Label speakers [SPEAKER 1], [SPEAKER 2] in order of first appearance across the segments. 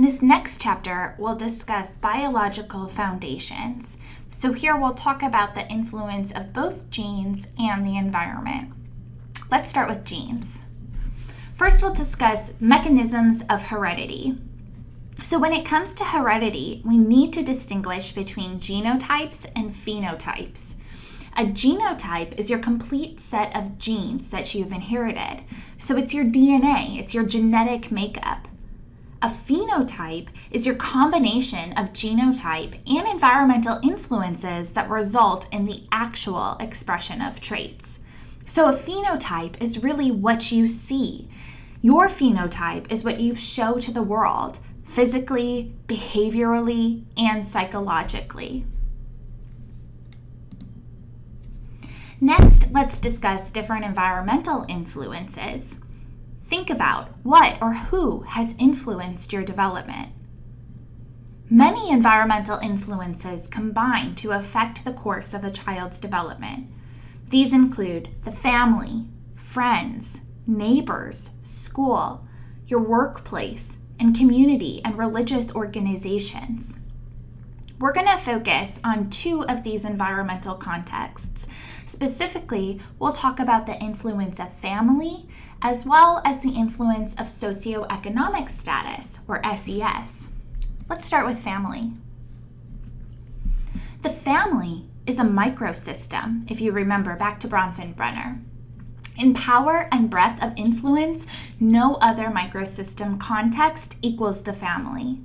[SPEAKER 1] this next chapter, we'll discuss biological foundations. So here we'll talk about the influence of both genes and the environment. Let's start with genes. First, we'll discuss mechanisms of heredity. So when it comes to heredity, we need to distinguish between genotypes and phenotypes. A genotype is your complete set of genes that you've inherited. So it's your DNA, it's your genetic makeup. A phenotype is your combination of genotype and environmental influences that result in the actual expression of traits. So a phenotype is really what you see. Your phenotype is what you show to the world, physically, behaviorally, and psychologically. Next, let's discuss different environmental influences. Think about what or who has influenced your development. Many environmental influences combine to affect the course of a child's development. These include the family, friends, neighbors, school, your workplace, and community and religious organizations. We're going to focus on two of these environmental contexts. Specifically, we'll talk about the influence of family as well as the influence of socioeconomic status, or SES. Let's start with family. The family is a microsystem, if you remember back to Bronfenbrenner. In power and breadth of influence, no other microsystem context equals the family.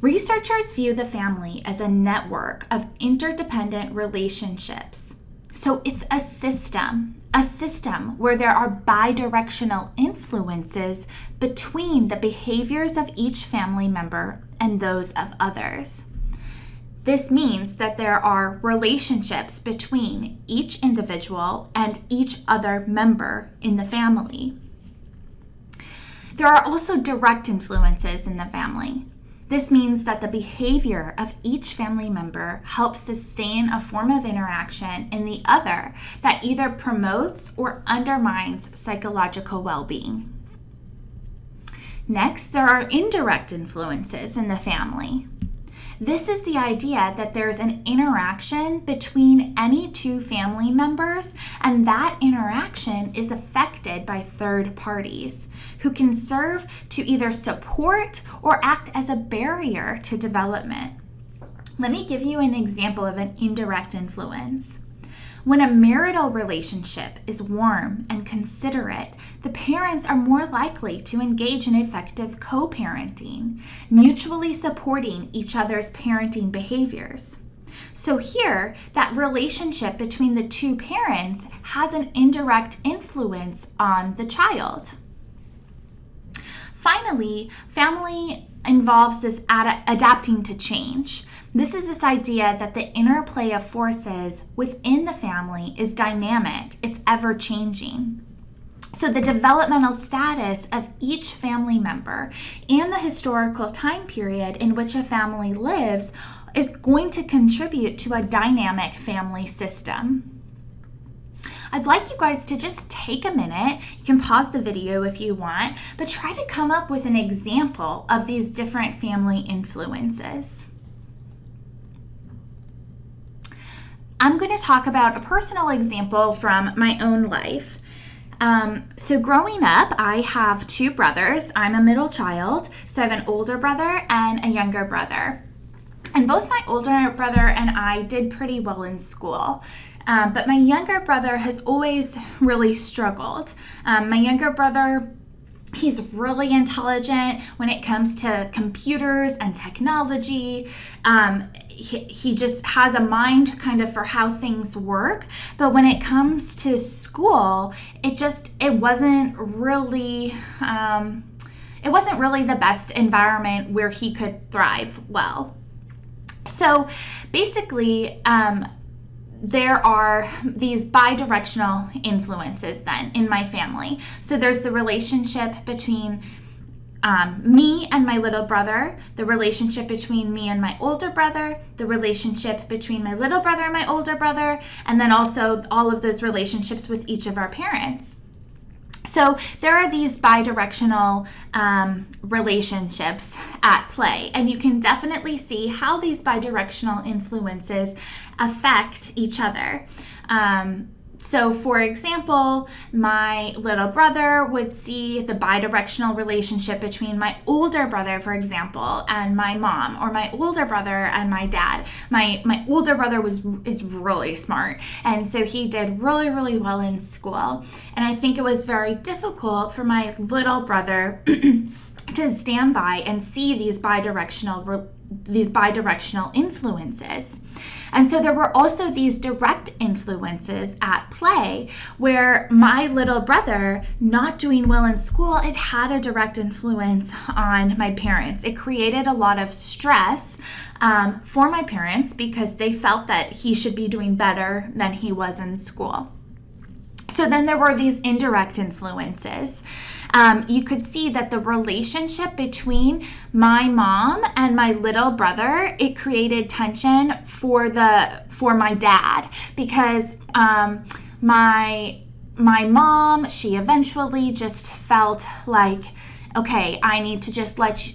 [SPEAKER 1] Researchers view the family as a network of interdependent relationships. So it's a system where there are bidirectional influences between the behaviors of each family member and those of others. This means that there are relationships between each individual and each other member in the family. There are also direct influences in the family. This means that the behavior of each family member helps sustain a form of interaction in the other that either promotes or undermines psychological well-being. Next, there are indirect influences in the family. This is the idea that there's an interaction between any two family members, and that interaction is affected by third parties who can serve to either support or act as a barrier to development. Let me give you an example of an indirect influence. When a marital relationship is warm and considerate, the parents are more likely to engage in effective co-parenting, mutually supporting each other's parenting behaviors. So here, that relationship between the two parents has an indirect influence on the child. Finally, family involves this adapting to change. This is this idea that the interplay of forces within the family is dynamic, it's ever-changing. So the developmental status of each family member and the historical time period in which a family lives is going to contribute to a dynamic family system. I'd like you guys to just take a minute. You can pause the video if you want, but try to come up with an example of these different family influences. I'm going to talk about a personal example from my own life. So growing up, I have two brothers. I'm a middle child, so I have an older brother and a younger brother. And both my older brother and I did pretty well in school. But my younger brother has always really struggled. My younger brother, he's really intelligent when it comes to computers and technology. He just has a mind kind of for how things work. But when it comes to school, it wasn't really the best environment where he could thrive well. So basically, there are these bidirectional influences then in my family. So there's the relationship between me and my little brother, the relationship between me and my older brother, the relationship between my little brother and my older brother, and then also all of those relationships with each of our parents. So there are these bidirectional relationships at play, and you can definitely see how these bidirectional influences affect each other. So, for example, my little brother would see the bidirectional relationship between my older brother, for example, and my mom, or my older brother and my dad. My older brother is really smart, and so he did really, really well in school. And I think it was very difficult for my little brother to stand by and see these bidirectional influences. And so there were also these direct influences at play where my little brother not doing well in school, it had a direct influence on my parents. It created a lot of stress for my parents because they felt that he should be doing better than he was in school. So then there were these indirect influences. You could see that the relationship between my mom and my little brother, it created tension for my dad, because my mom, she eventually just felt like, okay, I need to just let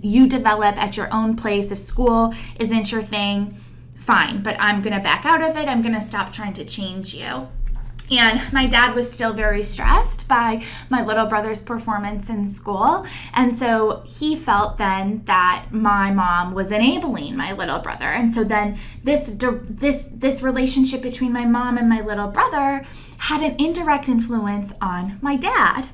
[SPEAKER 1] you develop at your own pace. If school isn't your thing, fine, but I'm going to back out of it. I'm going to stop trying to change you. And my dad was still very stressed by my little brother's performance in school. And so he felt then that my mom was enabling my little brother. And so then this relationship between my mom and my little brother had an indirect influence on my dad.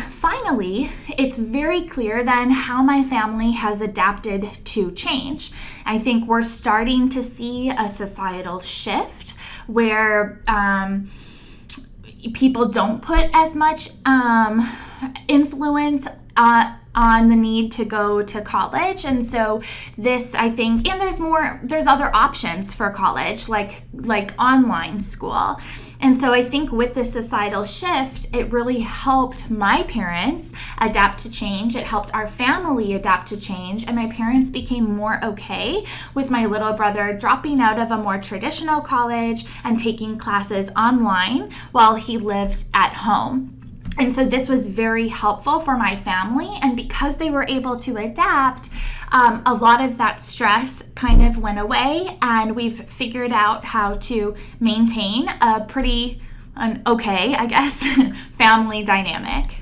[SPEAKER 1] Finally, it's very clear then how my family has adapted to change. I think we're starting to see a societal shift where people don't put as much influence on the need to go to college. And so this, I think, and there's other options for college, like online school. And so I think with this societal shift, it really helped my parents adapt to change. It helped our family adapt to change. And my parents became more okay with my little brother dropping out of a more traditional college and taking classes online while he lived at home. And so this was very helpful for my family. And because they were able to adapt, a lot of that stress kind of went away, and we've figured out how to maintain a pretty okay, I guess, family dynamic.